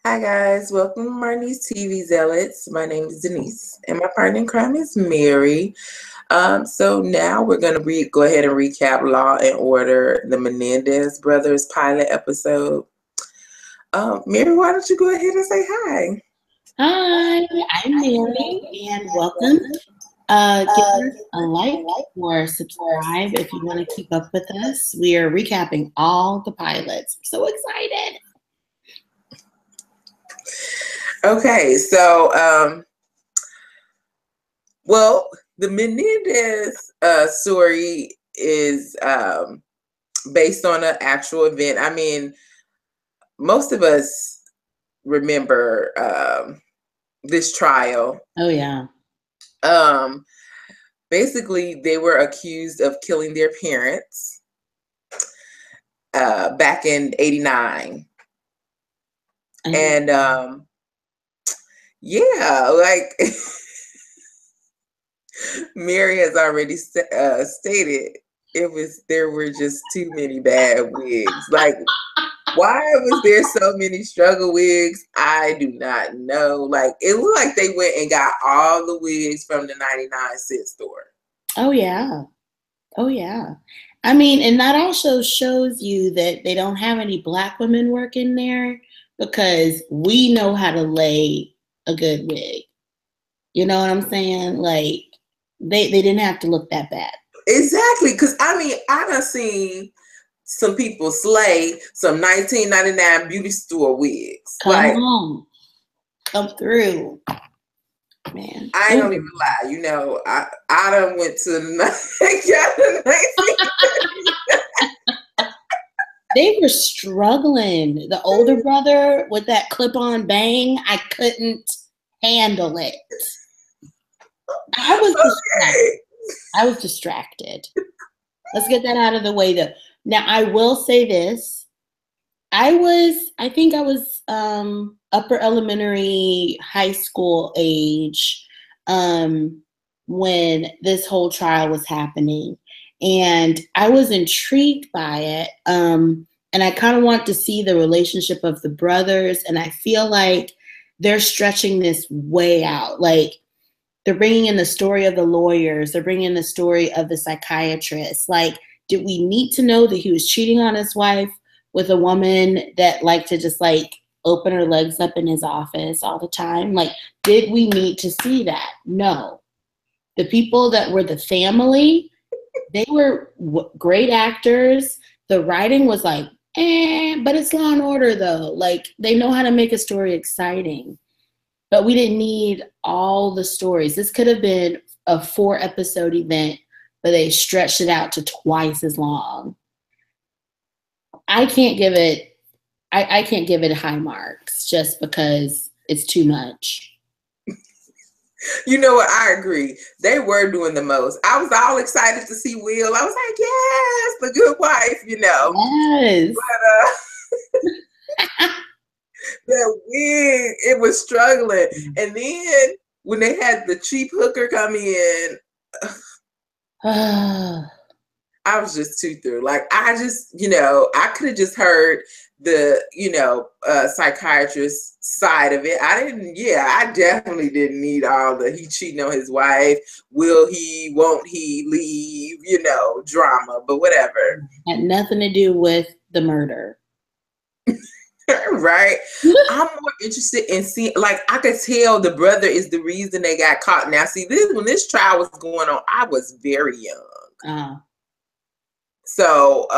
Hi guys, welcome to Marnie's TV Zealots. My name is Denise and my partner in crime is Mary. So now we're going to go ahead and recap Law and Order, the Menendez Brothers pilot episode. Mary, why don't you go ahead and say hi? Hi, I'm Mary and welcome. Give us a like or subscribe if you want to keep up with us. We are recapping all the pilots. I'm so excited. Okay, so, well, the Menendez story is based on an actual event. I mean, most of us remember this trial. Oh, yeah. Basically, they were accused of killing their parents back in '89. And yeah, like Mary has already stated, there were just too many bad wigs. Like, why was there so many struggle wigs? I do not know. Like, it looked like they went and got all the wigs from the 99-cent store. Oh, yeah. Oh, yeah. I mean, and that also shows you that they don't have any Black women working there because we know how to lay a good wig. You know what I'm saying? Like, they didn't have to look that bad. Exactly. Because, I mean, I done seen some people slay some 1999 beauty store wigs. Come on. Come through. Man. I don't even lie. You know, I done went to They were struggling. The older brother with that clip-on bang, I couldn't handle it. I was distracted. Let's get that out of the way though. Now I will say this. I think I was upper elementary, high school age when this whole trial was happening. And I was intrigued by it. And I kind of want to see the relationship of the brothers. And I feel like they're stretching this way out. Like they're bringing in the story of the lawyers. They're bringing in the story of the psychiatrist. Like, did we need to know that he was cheating on his wife with a woman that liked to just like open her legs up in his office all the time? Like, did we need to see that? No. The people that were the family, they were great actors. The writing was like, but it's Law and Order though. Like, they know how to make a story exciting. But we didn't need all the stories. This could have been a 4-episode event, but they stretched it out to twice as long. I can't give it high marks just because it's too much. You know what? I agree. They were doing the most. I was all excited to see Will. I was like, yes, the good wife, you know. Yes. But that wig, it was struggling. And then when they had the cheap hooker come in, I was just too through. Like, I just, you know, I could have just heard the, you know, psychiatrist side of it. I definitely didn't need all the he cheating on his wife, will he, won't he leave, you know, drama, but whatever. Had nothing to do with the murder. Right? I'm more interested in seeing, like, I could tell the brother is the reason they got caught. Now, see, when this trial was going on, I was very young. So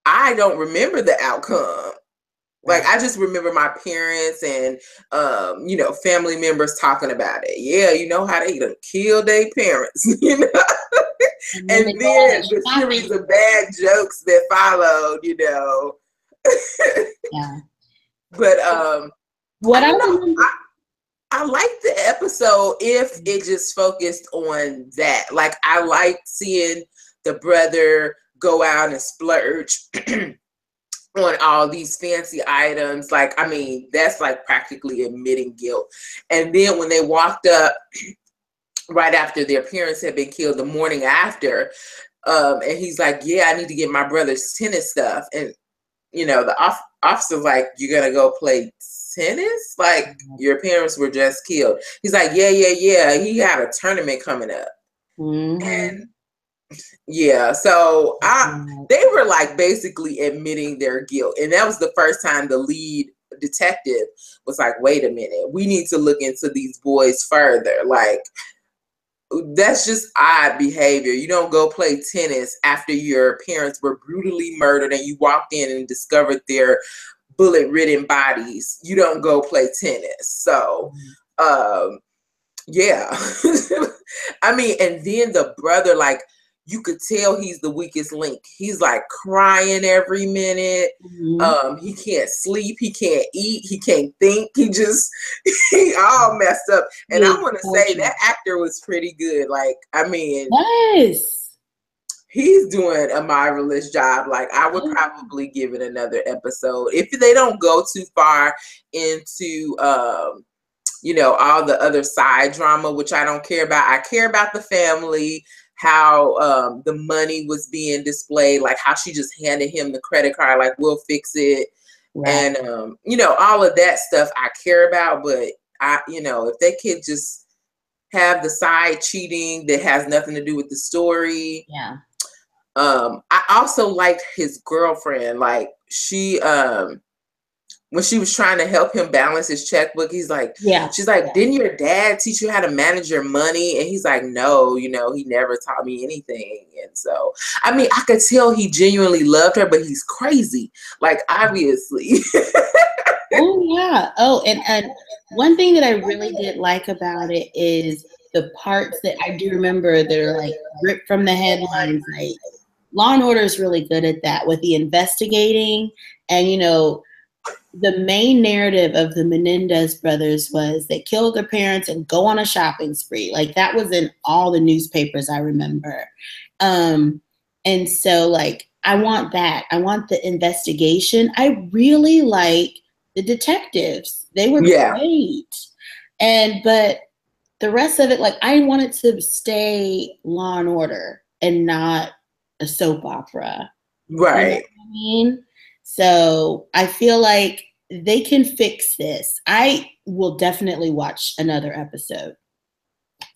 I don't remember the outcome. Like, I just remember my parents and, you know, family members talking about it. Yeah, you know how they killed their parents, you know? And then the series of bad jokes that followed, you know. Yeah. But I liked the episode if it just focused on that. Like, I liked seeing the brother go out and splurge on all these fancy items. Like, I mean, that's like practically admitting guilt. And then when they walked up right after their parents had been killed the morning after, and he's like, yeah, I need to get my brother's tennis stuff. And, you know, the officer's like, you're going to go play tennis? Like, your parents were just killed. He's like, yeah. He had a tournament coming up. And yeah, so they were like basically admitting their guilt. And that was the first time the lead detective was like, wait a minute, we need to look into these boys further. Like, that's just odd behavior. You don't go play tennis after your parents were brutally murdered and you walked in and discovered their bullet-ridden bodies. You don't go play tennis. So, yeah. I mean, and then the brother, like, you could tell he's the weakest link. He's like crying every minute. He can't sleep. He can't eat. He can't think. He all messed up. And I want to say that actor was pretty good. Like, I mean, yes, he's doing a marvelous job. Like, I would probably give it another episode if they don't go too far into, you know, all the other side drama, which I don't care about. I care about the family, how the money was being displayed, like how she just handed him the credit card, like, we'll fix it. Right. And, you know, all of that stuff I care about. But, you know, if they could just have the side cheating that has nothing to do with the story. Yeah. I also liked his girlfriend. Like, she, when she was trying to help him balance his checkbook, she's like, didn't your dad teach you how to manage your money? And he's like, no, you know, he never taught me anything. And so, I mean, I could tell he genuinely loved her, but he's crazy. Like, obviously. Oh, yeah. Oh, and one thing that I really did like about it is the parts that I do remember that are like ripped from the headlines. Like, Law and Order is really good at that with the investigating. And, you know, the main narrative of the Menendez brothers was they killed their parents and go on a shopping spree. Like, that was in all the newspapers, I remember. And so, like, I want that. I want the investigation. I really like the detectives. They were great. But the rest of it, like, I wanted to stay Law and Order and not a soap opera. Right. You know what I mean? So I feel like they can fix this. I will definitely watch another episode.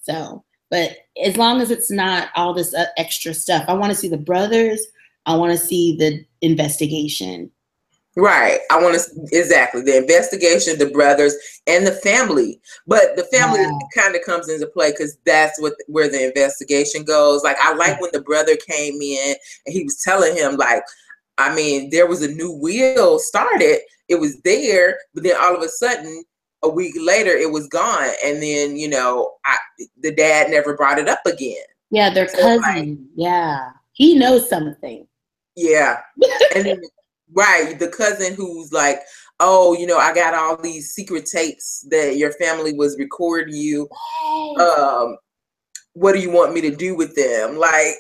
So, but as long as it's not all this extra stuff, I want to see the brothers. I want to see the investigation. Right. I want to, exactly, the investigation, the brothers, and the family. But the family kind of comes into play because that's where the investigation goes. Like, I like when the brother came in and he was telling him, like, I mean, there was a new wheel started. It was there, but then all of a sudden, a week later, it was gone. And then, you know, the dad never brought it up again. Yeah, their cousin. Like, he knows something. Yeah. And then, right, the cousin who's like, oh, you know, I got all these secret tapes that your family was recording you. What do you want me to do with them? Like,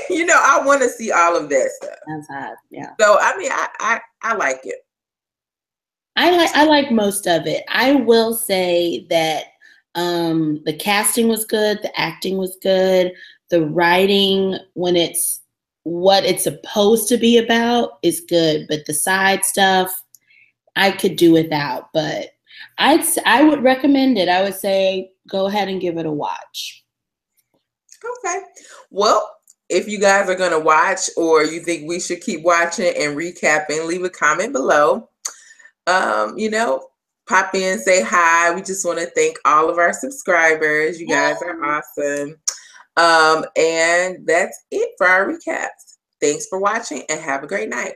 you know, I want to see all of that stuff. That's hot, yeah. So, I mean, I like it. I like most of it. I will say that the casting was good, the acting was good, the writing, when it's what it's supposed to be about, is good, but the side stuff I could do without. But I would recommend it. I would say go ahead and give it a watch. Okay. Well, if you guys are going to watch, or you think we should keep watching and recapping, leave a comment below. You know, pop in, say hi. We just want to thank all of our subscribers. You guys are awesome. And that's it for our recaps. Thanks for watching and have a great night.